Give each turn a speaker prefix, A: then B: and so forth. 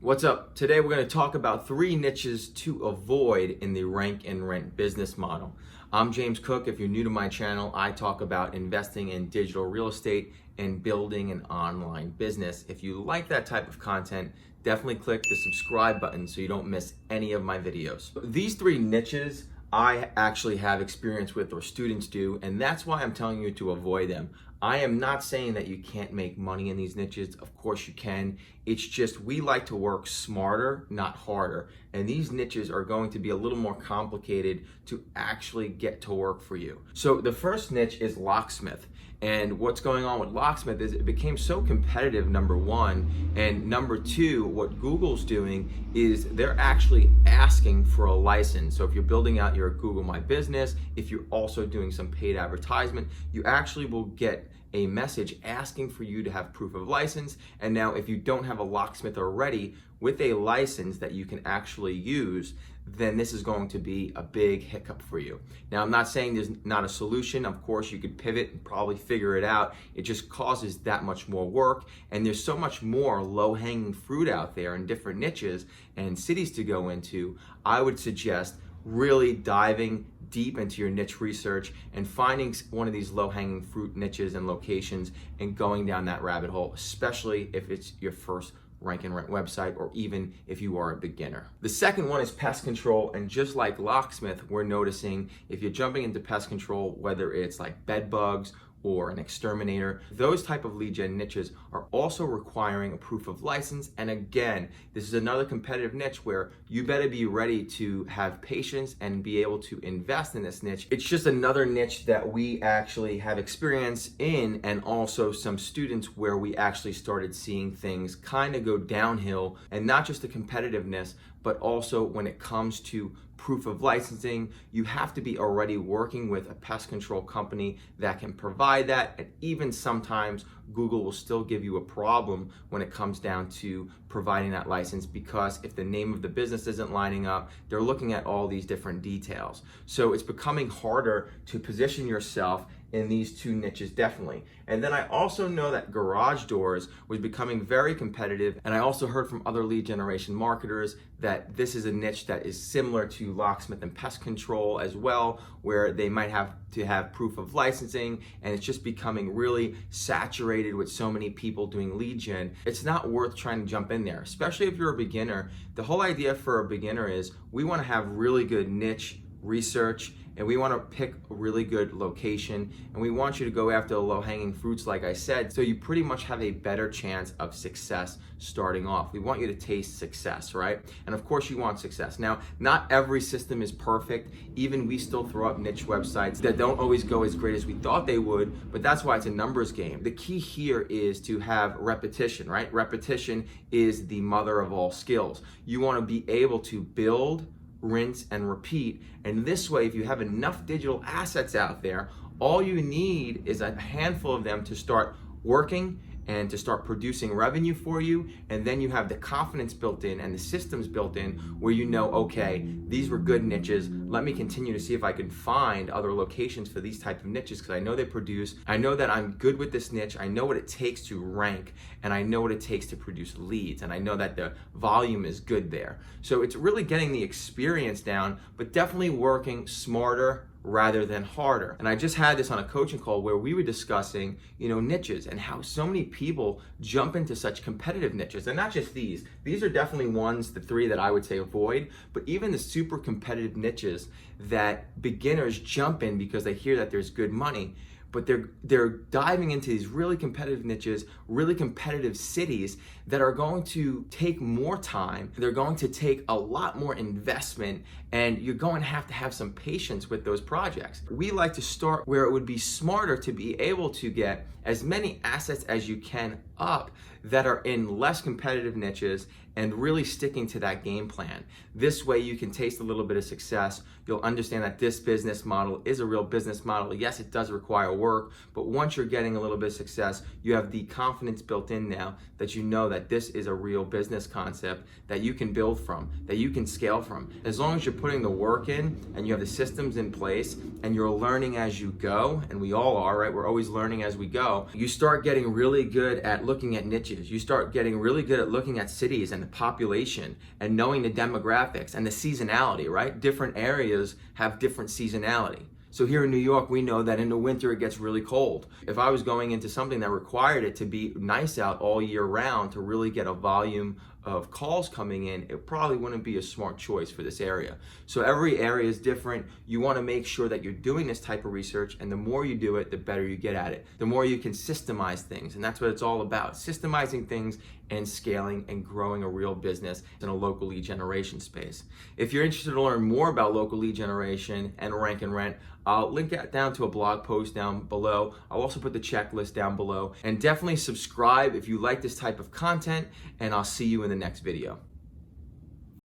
A: What's up? Today we're going to talk about 3 niches to avoid in the rank and rent business model. I'm James Cook. If you're new to my channel, I talk about investing in digital real estate and building an online business. If you like that type of content, definitely click the subscribe button so you don't miss any of my videos. These 3 niches I actually have experience with, or students do, and that's why I'm telling you to avoid them. I am not saying that you can't make money in these niches. Of course you can. It's just we like to work smarter, not harder. And these niches are going to be a little more complicated to actually get to work for you. So the first niche is locksmith. And what's going on with locksmith is it became so competitive, number one. And number two, what Google's doing is they're actually asking for a license. So if you're building out your Google My Business, if you're also doing some paid advertisement, you actually will get a message asking for you to have proof of license. And now if you don't have a locksmith already with a license that you can actually use, then this is going to be a big hiccup for you. Now, I'm not saying there's not a solution. Of course, you could pivot and probably figure it out. It just causes that much more work. And there's so much more low-hanging fruit out there in different niches and cities to go into. I would suggest really diving deep into your niche research and finding one of these low-hanging fruit niches and locations and going down that rabbit hole, especially if it's your first rank and rent website, or even if you are a beginner. The second one is pest control, and just like locksmith, we're noticing if you're jumping into pest control, whether it's like bed bugs or an exterminator, those type of lead gen niches are also requiring a proof of license. And again, this is another competitive niche where you better be ready to have patience and be able to invest in this niche. It's just another niche that we actually have experience in, and also some students where we actually started seeing things kind of go downhill, and not just the competitiveness, but also when it comes to proof of licensing, you have to be already working with a pest control company that can provide that. And even sometimes Google will still give you a problem when it comes down to providing that license, because if the name of the business isn't lining up, they're looking at all these different details. So it's becoming harder to position yourself in these 2 niches, definitely. And then I also know that garage doors was becoming very competitive, and I also heard from other lead generation marketers that this is a niche that is similar to locksmith and pest control as well, where they might have to have proof of licensing, and it's just becoming really saturated with so many people doing lead gen. It's not worth trying to jump in there, especially if you're a beginner. The whole idea for a beginner is we want to have really good niche research, and we want to pick a really good location, and we want you to go after the low-hanging fruits, like I said, so you pretty much have a better chance of success starting off. We want you to taste success, right? And of course you want success. Now, not every system is perfect. Even we still throw up niche websites that don't always go as great as we thought they would, but that's why it's a numbers game. The key here is to have repetition, right? Repetition is the mother of all skills. You want to be able to build, rinse, and repeat. And this way, if you have enough digital assets out there, all you need is a handful of them to start working and to start producing revenue for you. And then you have the confidence built in and the systems built in where you know, okay, these were good niches. Let me continue to see if I can find other locations for these type of niches, because I know they produce. I know that I'm good with this niche. I know what it takes to rank, and I know what it takes to produce leads, and I know that the volume is good there. So it's really getting the experience down, but definitely working smarter rather than harder. And I just had this on a coaching call where we were discussing, niches, and how so many people jump into such competitive niches. And not just these are definitely ones, the 3 that I would say avoid, but even the super competitive niches that beginners jump in because they hear that there's good money. But they're diving into these really competitive niches, really competitive cities that are going to take more time. They're going to take a lot more investment, and you're going to have some patience with those projects. We like to start where it would be smarter to be able to get as many assets as you can up that are in less competitive niches and really sticking to that game plan. This way you can taste a little bit of success. You'll understand that this business model is a real business model. Yes, it does require work, but once you're getting a little bit of success, you have the confidence built in now that you know that this is a real business concept that you can build from, that you can scale from. As long as you're putting the work in and you have the systems in place and you're learning as you go, and we all are, right? We're always learning as we go. You start getting really good at looking at niches. You start getting really good at looking at cities and the population and knowing the demographics and the seasonality, right? Different areas have different seasonality. So here in New York, we know that in the winter it gets really cold. If I was going into something that required it to be nice out all year round to really get a volume of calls coming in, it probably wouldn't be a smart choice for this area. So every area is different. You want to make sure that you're doing this type of research, and the more you do it, the better you get at it. The more you can systemize things, and that's what it's all about. Systemizing things and scaling and growing a real business in a local lead generation space. If you're interested to learn more about local lead generation and rank and rent, I'll link it down to a blog post down below. I'll also put the checklist down below, and definitely subscribe if you like this type of content, and I'll see you in the next video.